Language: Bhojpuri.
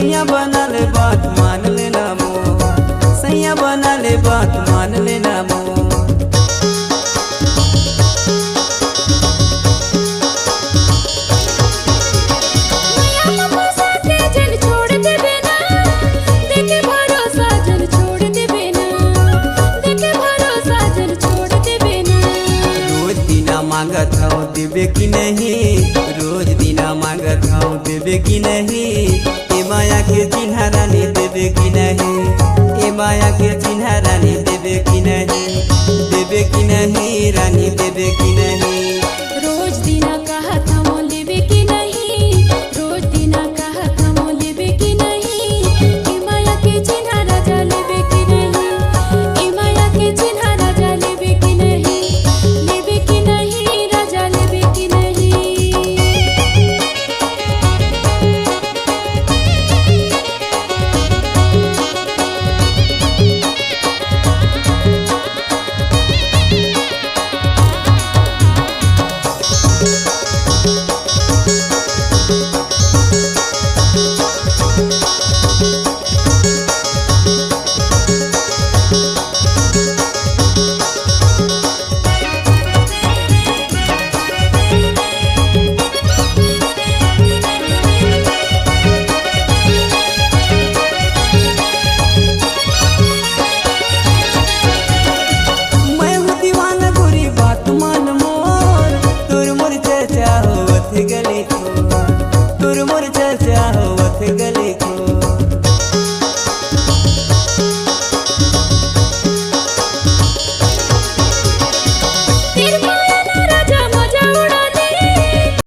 सैया बना ले बात मान लेना मोर, सैया बना ले बात मान लेना मोर। मांगत हूँ देवे की नहीं, रोज दीना मांगत हूँ देवे की नहीं। ए माया के चिन्ह रानी देवे की नहीं, ए माया के चिन्ह रानी देवे की नहीं, देवे की नहीं रानी